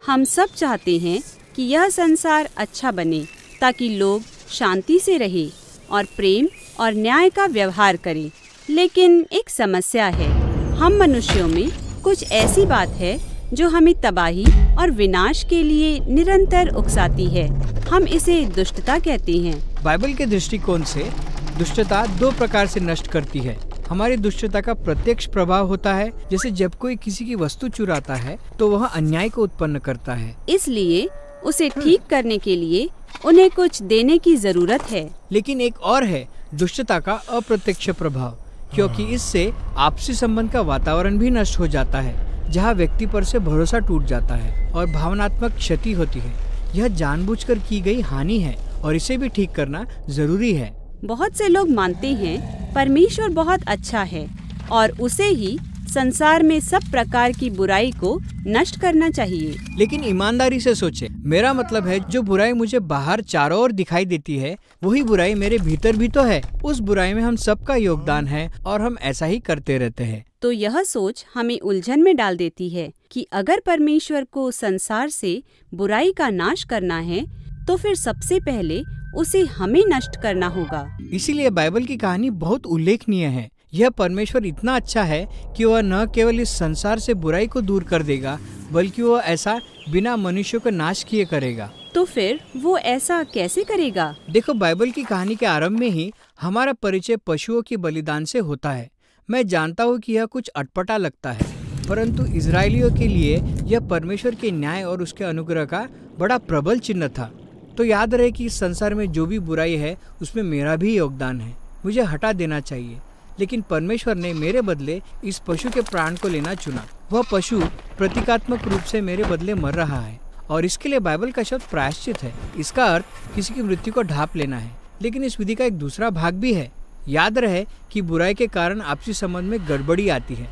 हम सब चाहते हैं कि यह संसार अच्छा बने ताकि लोग शांति से रहें और प्रेम और न्याय का व्यवहार करें। लेकिन एक समस्या है, हम मनुष्यों में कुछ ऐसी बात है जो हमें तबाही और विनाश के लिए निरंतर उकसाती है। हम इसे दुष्टता कहते हैं। बाइबल के दृष्टिकोण से दुष्टता दो प्रकार से नष्ट करती है। हमारी दुष्टता का प्रत्यक्ष प्रभाव होता है, जैसे जब कोई किसी की वस्तु चुराता है तो वह अन्याय को उत्पन्न करता है, इसलिए उसे ठीक करने के लिए उन्हें कुछ देने की जरूरत है। लेकिन एक और है दुष्टता का अप्रत्यक्ष प्रभाव, क्योंकि इससे आपसी संबंध का वातावरण भी नष्ट हो जाता है, जहाँ व्यक्ति पर से भरोसा टूट जाता है और भावनात्मक क्षति होती है। यह जानबूझकर की गई हानि है और इसे भी ठीक करना जरूरी है। बहुत से लोग मानते हैं परमेश्वर बहुत अच्छा है और उसे ही संसार में सब प्रकार की बुराई को नष्ट करना चाहिए। लेकिन ईमानदारी से सोचे, मेरा मतलब है जो बुराई मुझे बाहर चारों ओर दिखाई देती है वही बुराई मेरे भीतर भी तो है। उस बुराई में हम सबका योगदान है और हम ऐसा ही करते रहते हैं। तो यह सोच हमें उलझन में डाल देती है कि अगर परमेश्वर को संसार से बुराई का नाश करना है तो फिर सबसे पहले उसे हमें नष्ट करना होगा। इसीलिए बाइबल की कहानी बहुत उल्लेखनीय है। यह परमेश्वर इतना अच्छा है कि वह न केवल इस संसार से बुराई को दूर कर देगा, बल्कि वह ऐसा बिना मनुष्यों को नाश किए करेगा। तो फिर वो ऐसा कैसे करेगा? देखो, बाइबल की कहानी के आरंभ में ही हमारा परिचय पशुओं की बलिदान से होता है। मैं जानता हूँ कि यह कुछ अटपटा लगता है, परंतु इजरायलियों के लिए यह परमेश्वर के न्याय और उसके अनुग्रह का बड़ा प्रबल चिन्ह था। तो याद रहे कि इस संसार में जो भी बुराई है उसमें मेरा भी योगदान है। मुझे हटा देना चाहिए, लेकिन परमेश्वर ने मेरे बदले इस पशु के प्राण को लेना चुना। वह पशु प्रतीकात्मक रूप से मेरे बदले मर रहा है और इसके लिए बाइबल का शब्द प्रायश्चित है। इसका अर्थ किसी की मृत्यु को ढांप लेना है। लेकिन इस विधि का एक दूसरा भाग भी है। याद रहे कि बुराई के कारण आपसी संबंध में गड़बड़ी आती है।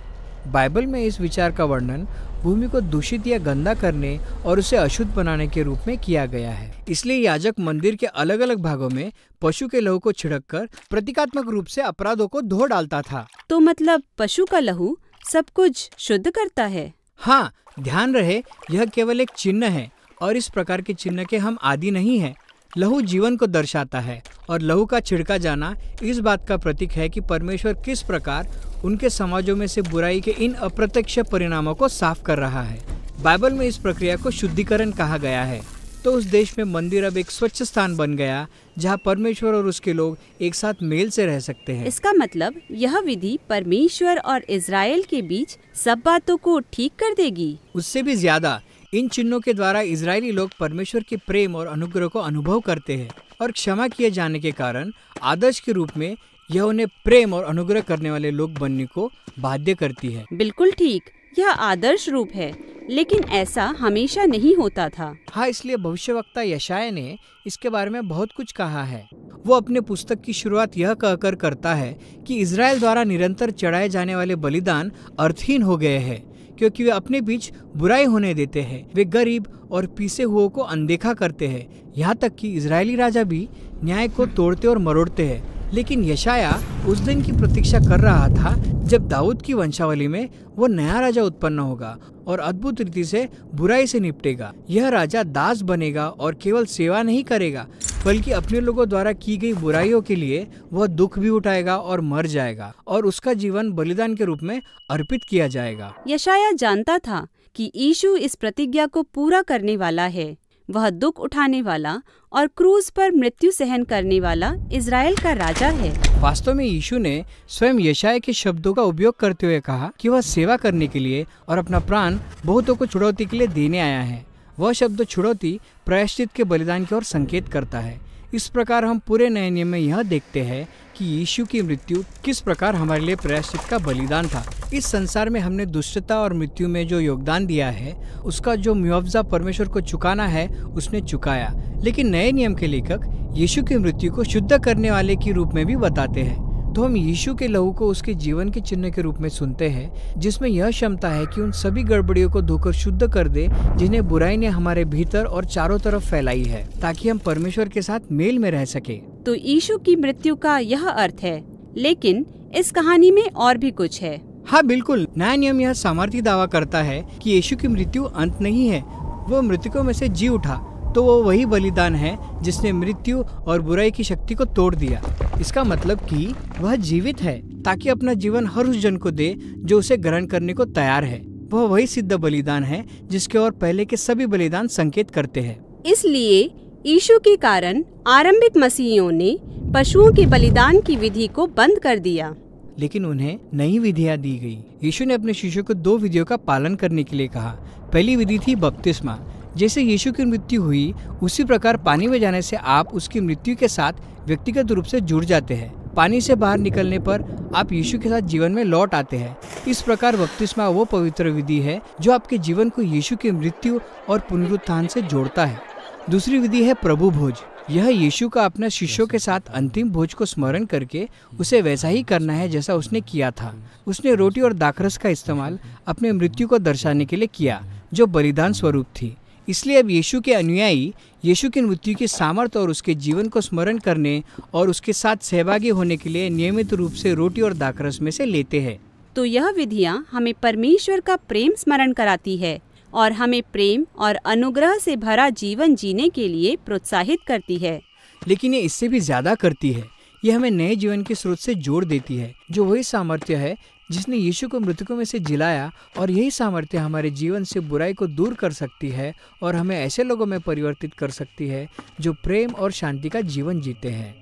बाइबल में इस विचार का वर्णन भूमि को दूषित या गंदा करने और उसे अशुद्ध बनाने के रूप में किया गया है। इसलिए याजक मंदिर के अलग अलग भागों में पशु के लहू को छिड़ककर प्रतीकात्मक रूप से अपराधों को धो डालता था। तो मतलब पशु का लहू सब कुछ शुद्ध करता है? हाँ, ध्यान रहे यह केवल एक चिन्ह है और इस प्रकार के चिन्ह के हम आदी नहीं है। लहू जीवन को दर्शाता है और लहू का छिड़का जाना इस बात का प्रतीक है कि परमेश्वर किस प्रकार उनके समाजों में से बुराई के इन अप्रत्यक्ष परिणामों को साफ कर रहा है। बाइबल में इस प्रक्रिया को शुद्धिकरण कहा गया है। तो उस देश में मंदिर अब एक स्वच्छ स्थान बन गया जहाँ परमेश्वर और उसके लोग एक साथ मेल से रह सकते हैं। इसका मतलब यह विधि परमेश्वर और इजराइल के बीच सब बातों को ठीक कर देगी। उससे भी ज्यादा, इन चिन्हों के द्वारा इजरायली लोग परमेश्वर के प्रेम और अनुग्रह को अनुभव करते हैं और क्षमा किए जाने के कारण आदर्श के रूप में यह उन्हें प्रेम और अनुग्रह करने वाले लोग बनने को बाध्य करती है। बिल्कुल ठीक, यह आदर्श रूप है, लेकिन ऐसा हमेशा नहीं होता था। हाँ, इसलिए भविष्यवक्ता यशायाह ने इसके बारे में बहुत कुछ कहा है। वो अपने पुस्तक की शुरुआत यह कहकर करता है कि इजराइल द्वारा निरंतर चढ़ाए जाने वाले बलिदान अर्थहीन हो गए हैं, क्योंकि वे अपने बीच बुराई होने देते हैं। वे गरीब और पीसे हुओं को अनदेखा करते हैं। यहाँ तक कि इजरायली राजा भी न्याय को तोड़ते और मरोड़ते हैं। लेकिन यशायाह उस दिन की प्रतीक्षा कर रहा था जब दाऊद की वंशावली में वो नया राजा उत्पन्न होगा और अद्भुत रीति से बुराई से निपटेगा। यह राजा दास बनेगा और केवल सेवा नहीं करेगा, बल्कि अपने लोगों द्वारा की गई बुराइयों के लिए वह दुख भी उठाएगा और मर जाएगा और उसका जीवन बलिदान के रूप में अर्पित किया जाएगा। यशायाह जानता था कि यीशु इस प्रतिज्ञा को पूरा करने वाला है। वह दुख उठाने वाला और क्रूज पर मृत्यु सहन करने वाला इजराइल का राजा है। वास्तव में यीशु ने स्वयं यशायाह के शब्दों का उपयोग करते हुए कहा कि वह सेवा करने के लिए और अपना प्राण बहुतों को छुड़ौती के लिए देने आया है। वह शब्द छुड़ौती प्रायश्चित के बलिदान की ओर संकेत करता है। इस प्रकार हम पूरे नए नियम में यह देखते हैं कि यीशु की मृत्यु किस प्रकार हमारे लिए प्रायश्चित का बलिदान था। इस संसार में हमने दुष्टता और मृत्यु में जो योगदान दिया है उसका जो मुआवजा परमेश्वर को चुकाना है उसने चुकाया। लेकिन नए नियम के लेखक यीशु की मृत्यु को शुद्ध करने वाले के रूप में भी बताते हैं। तो हम यीशु के लहू को उसके जीवन के चिन्ह के रूप में सुनते हैं, जिसमें यह क्षमता है कि उन सभी गड़बड़ियों को धोकर शुद्ध कर दे जिन्हें बुराई ने हमारे भीतर और चारों तरफ फैलाई है, ताकि हम परमेश्वर के साथ मेल में रह सके। तो यीशु की मृत्यु का यह अर्थ है, लेकिन इस कहानी में और भी कुछ है। हाँ बिल्कुल, नया नियम यह सामर्थ्य दावा करता है कि यीशु की मृत्यु अंत नहीं है, वो मृतकों में से जी उठा तो वो वही बलिदान है जिसने मृत्यु और बुराई की शक्ति को तोड़ दिया। इसका मतलब कि वह जीवित है ताकि अपना जीवन हर उस जन को दे जो उसे ग्रहण करने को तैयार है। वह वही सिद्ध बलिदान है जिसके और पहले के सभी बलिदान संकेत करते हैं। इसलिए यीशु के कारण आरंभिक मसीहियों ने पशुओं के बलिदान की विधि को बंद कर दिया, लेकिन उन्हें नई विधियां दी गई। यीशु ने अपने शिष्यों को 2 विधियों का पालन करने के लिए कहा। पहली विधि थी बपतिस्मा। जैसे यीशु की मृत्यु हुई उसी प्रकार पानी में जाने से आप उसकी मृत्यु के साथ व्यक्तिगत रूप से जुड़ जाते हैं। पानी से बाहर निकलने पर आप यीशु के साथ जीवन में लौट आते हैं। इस प्रकार बपतिस्मा वो पवित्र विधि है जो आपके जीवन को यीशु की मृत्यु और पुनरुत्थान से जोड़ता है। दूसरी विधि है प्रभु भोज। यह यीशु का अपने शिष्यों के साथ अंतिम भोज को स्मरण करके उसे वैसा ही करना है जैसा उसने किया था। उसने रोटी और दाखरस का इस्तेमाल अपने मृत्यु को दर्शाने के लिए किया जो बलिदान स्वरूप थी। इसलिए अब यीशु के अनुयायी यीशु की मृत्यु की सामर्थ और उसके जीवन को स्मरण करने और उसके साथ सहभागी होने के लिए नियमित रूप से रोटी और दाखरस में से लेते हैं। तो यह विधियां हमें परमेश्वर का प्रेम स्मरण कराती है और हमें प्रेम और अनुग्रह से भरा जीवन जीने के लिए प्रोत्साहित करती है। लेकिन ये इससे भी ज्यादा करती है। ये हमें नए जीवन के स्रोत से जोड़ देती है जो वही सामर्थ्य है जिसने यीशु को मृतकों में से जिलाया, और यही सामर्थ्य हमारे जीवन से बुराई को दूर कर सकती है और हमें ऐसे लोगों में परिवर्तित कर सकती है जो प्रेम और शांति का जीवन जीते हैं।